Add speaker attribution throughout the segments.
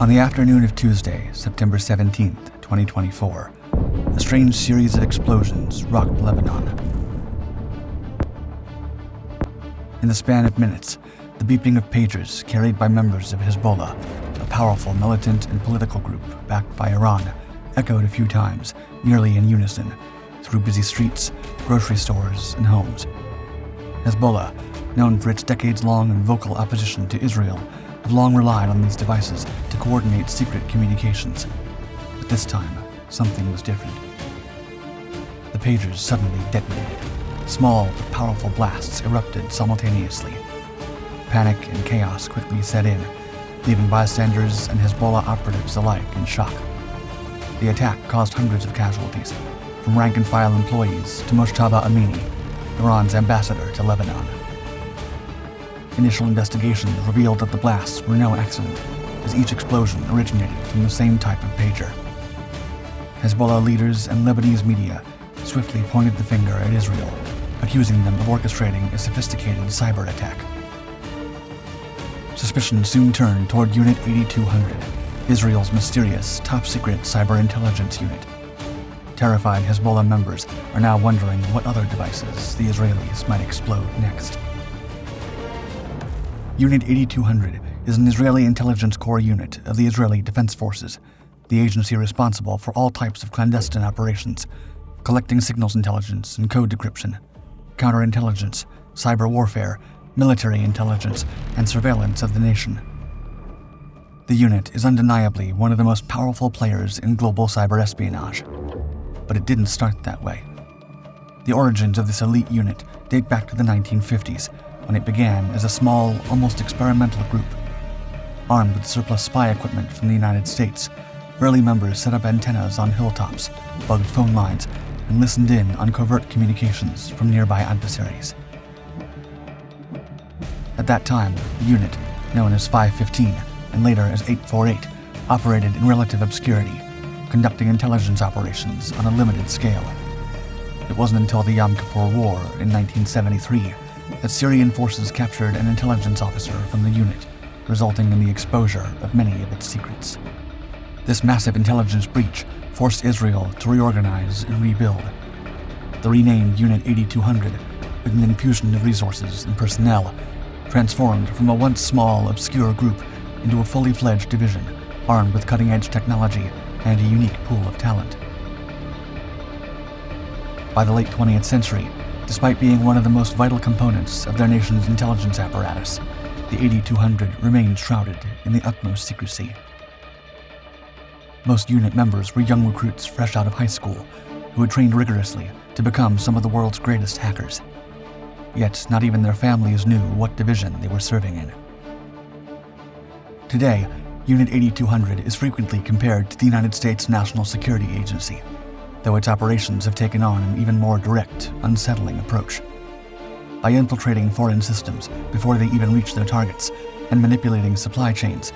Speaker 1: On the afternoon of Tuesday, September 17, 2024, a strange series of explosions rocked Lebanon. In the span of minutes, the beeping of pagers carried by members of Hezbollah, a powerful militant and political group backed by Iran, echoed a few times, nearly in unison, through busy streets, grocery stores, and homes. Hezbollah, known for its decades-long and vocal opposition to Israel, have long relied on these devices to coordinate secret communications. But this time, something was different. The pagers suddenly detonated. Small but powerful blasts erupted simultaneously. Panic and chaos quickly set in, leaving bystanders and Hezbollah operatives alike in shock. The attack caused hundreds of casualties, from rank-and-file employees to Mojtaba Amini, Iran's ambassador to Lebanon. Initial investigations revealed that the blasts were no accident, as each explosion originated from the same type of pager. Hezbollah leaders and Lebanese media swiftly pointed the finger at Israel, accusing them of orchestrating a sophisticated cyber attack. Suspicion soon turned toward Unit 8200, Israel's mysterious, top-secret cyber intelligence unit. Terrified Hezbollah members are now wondering what other devices the Israelis might explode next. Unit 8200 is an Israeli intelligence corps unit of the Israeli Defense Forces, the agency responsible for all types of clandestine operations, collecting signals intelligence and code decryption, counterintelligence, cyber warfare, military intelligence, and surveillance of the nation. The unit is undeniably one of the most powerful players in global cyber espionage. But it didn't start that way. The origins of this elite unit date back to the 1950s, when it began as a small, almost experimental group. Armed with surplus spy equipment from the United States, early members set up antennas on hilltops, bugged phone lines, and listened in on covert communications from nearby adversaries. At that time, the unit, known as 515 and later as 848, operated in relative obscurity, conducting intelligence operations on a limited scale. It wasn't until the Yom Kippur War in 1973 that Syrian forces captured an intelligence officer from the unit, resulting in the exposure of many of its secrets. This massive intelligence breach forced Israel to reorganize and rebuild. The renamed Unit 8200, with an infusion of resources and personnel, transformed from a once small, obscure group into a fully fledged division armed with cutting-edge technology and a unique pool of talent. By the late 20th century, despite being one of the most vital components of their nation's intelligence apparatus, the 8200 remained shrouded in the utmost secrecy. Most unit members were young recruits fresh out of high school who had trained rigorously to become some of the world's greatest hackers. Yet not even their families knew what division they were serving in. Today, Unit 8200 is frequently compared to the United States National Security Agency, though its operations have taken on an even more direct, unsettling approach. By infiltrating foreign systems before they even reach their targets and manipulating supply chains,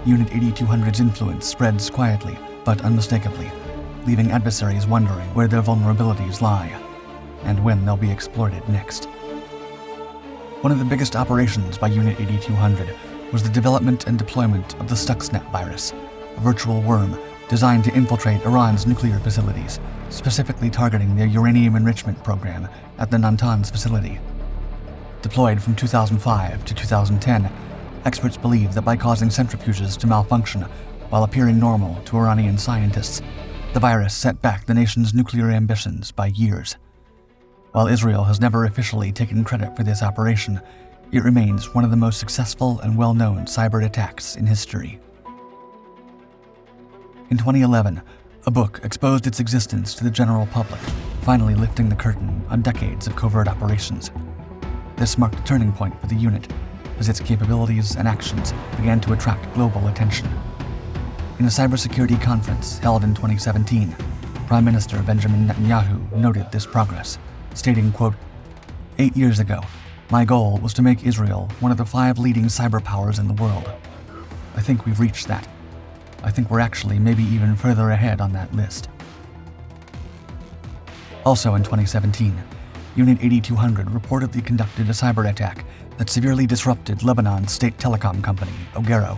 Speaker 1: Unit 8200's influence spreads quietly but unmistakably, leaving adversaries wondering where their vulnerabilities lie and when they'll be exploited next. One of the biggest operations by Unit 8200 was the development and deployment of the Stuxnet virus, a virtual worm designed to infiltrate Iran's nuclear facilities, specifically targeting their uranium enrichment program at the Natanz facility. Deployed from 2005 to 2010, experts believe that by causing centrifuges to malfunction while appearing normal to Iranian scientists, the virus set back the nation's nuclear ambitions by years. While Israel has never officially taken credit for this operation, it remains one of the most successful and well-known cyber attacks in history. In 2011, a book exposed its existence to the general public, finally lifting the curtain on decades of covert operations. This marked a turning point for the unit, as its capabilities and actions began to attract global attention. In a cybersecurity conference held in 2017, Prime Minister Benjamin Netanyahu noted this progress, stating, quote, 8 years ago, my goal was to make Israel one of the 5 leading cyber powers in the world. I think we've reached that. I think we're actually maybe even further ahead on that list. Also in 2017, Unit 8200 reportedly conducted a cyber attack that severely disrupted Lebanon's state telecom company, Ogero.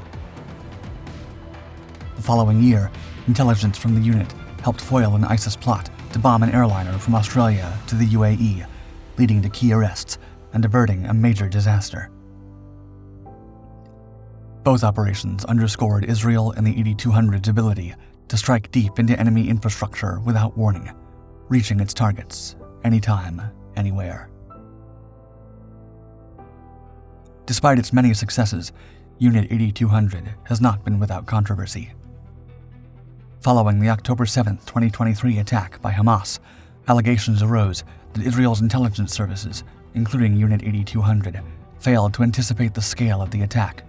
Speaker 1: The following year, intelligence from the unit helped foil an ISIS plot to bomb an airliner from Australia to the UAE, leading to key arrests and averting a major disaster. Both operations underscored Israel and the 8200's ability to strike deep into enemy infrastructure without warning, reaching its targets anytime, anywhere. Despite its many successes, Unit 8200 has not been without controversy. Following the October 7, 2023 attack by Hamas, allegations arose that Israel's intelligence services, including Unit 8200, failed to anticipate the scale of the attack.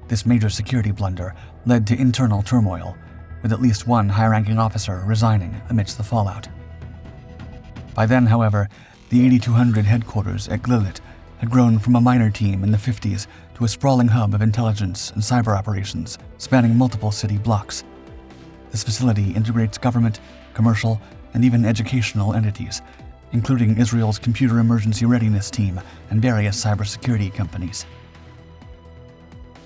Speaker 1: This major security blunder led to internal turmoil, with at least one high-ranking officer resigning amidst the fallout. By then, however, the 8200 headquarters at Glilit had grown from a minor team in the 50s to a sprawling hub of intelligence and cyber operations spanning multiple city blocks. This facility integrates government, commercial, and even educational entities, including Israel's Computer Emergency Readiness Team and various cybersecurity companies.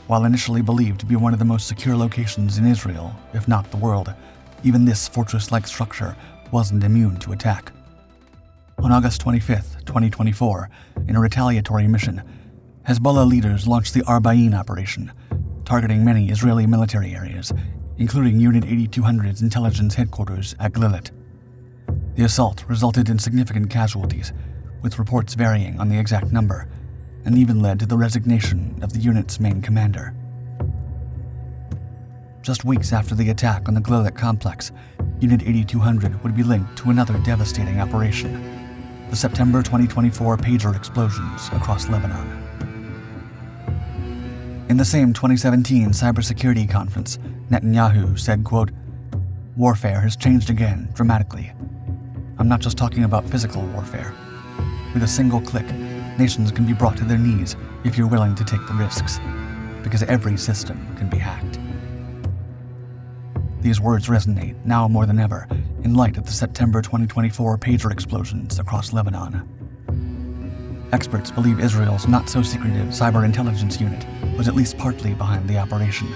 Speaker 1: While initially believed to be one of the most secure locations in Israel, if not the world, even this fortress-like structure wasn't immune to attack. On August 25, 2024, in a retaliatory mission, Hezbollah leaders launched the Arba'in operation, targeting many Israeli military areas, including Unit 8200's intelligence headquarters at Glilit. The assault resulted in significant casualties, with reports varying on the exact number, and even led to the resignation of the unit's main commander. Just weeks after the attack on the Glilit complex, Unit 8200 would be linked to another devastating operation: the September 2024 pager explosions across Lebanon. In the same 2017 cybersecurity conference, Netanyahu said, quote, "Warfare has changed again dramatically. I'm not just talking about physical warfare. With a single click, nations can be brought to their knees if you're willing to take the risks, because every system can be hacked." These words resonate now more than ever in light of the September 2024 pager explosions across Lebanon. Experts believe Israel's not-so-secretive cyber intelligence unit was at least partly behind the operation,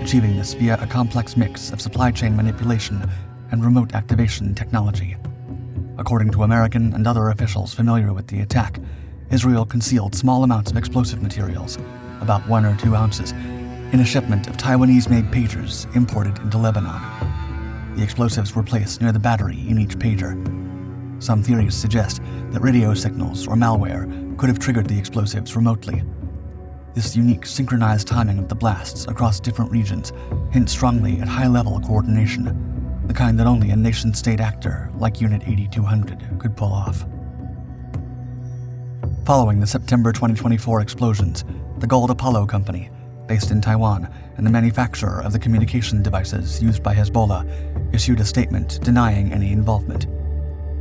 Speaker 1: achieving this via a complex mix of supply chain manipulation and remote activation technology. According to American and other officials familiar with the attack, Israel concealed small amounts of explosive materials, about 1 or 2 ounces, in a shipment of Taiwanese-made pagers imported into Lebanon. The explosives were placed near the battery in each pager. Some theories suggest that radio signals or malware could have triggered the explosives remotely. This unique synchronized timing of the blasts across different regions hints strongly at high-level coordination, the kind that only a nation-state actor like Unit 8200 could pull off. Following the September 2024 explosions, the Gold Apollo Company, based in Taiwan and the manufacturer of the communication devices used by Hezbollah, issued a statement denying any involvement.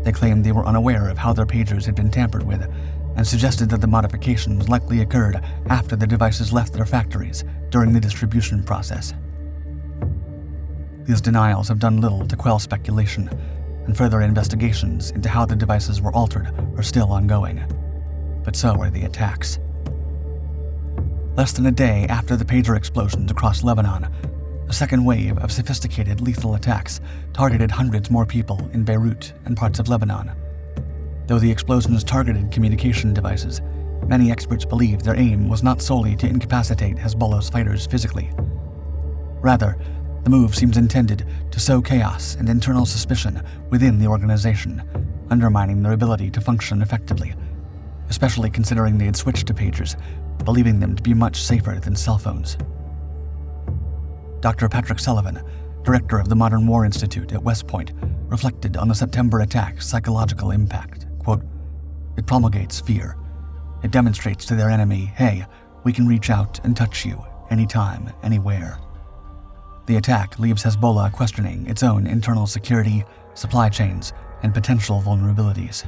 Speaker 1: They claimed they were unaware of how their pagers had been tampered with and suggested that the modifications likely occurred after the devices left their factories during the distribution process. These denials have done little to quell speculation, and further investigations into how the devices were altered are still ongoing. But so are the attacks. Less than a day after the pager explosions across Lebanon, a second wave of sophisticated lethal attacks targeted hundreds more people in Beirut and parts of Lebanon. Though the explosions targeted communication devices, many experts believe their aim was not solely to incapacitate Hezbollah's fighters physically. Rather, the move seems intended to sow chaos and internal suspicion within the organization, undermining their ability to function effectively, especially considering they had switched to pagers, believing them to be much safer than cell phones. Dr. Patrick Sullivan, director of the Modern War Institute at West Point, reflected on the September attack's psychological impact. Quote, "It promulgates fear. It demonstrates to their enemy, hey, we can reach out and touch you anytime, anywhere." The attack leaves Hezbollah questioning its own internal security, supply chains, and potential vulnerabilities.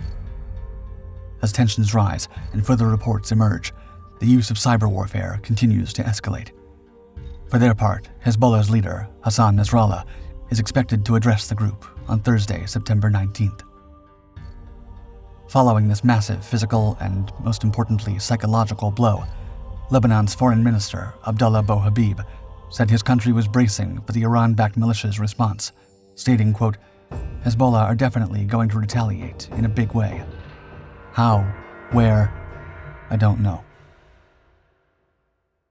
Speaker 1: As tensions rise and further reports emerge, the use of cyber warfare continues to escalate. For their part, Hezbollah's leader, Hassan Nasrallah, is expected to address the group on Thursday, September 19th. Following this massive physical and, most importantly, psychological blow, Lebanon's foreign minister, Abdullah Bo Habib, said his country was bracing for the Iran-backed militia's response, stating, quote, "Hezbollah are definitely going to retaliate in a big way. How? Where? I don't know."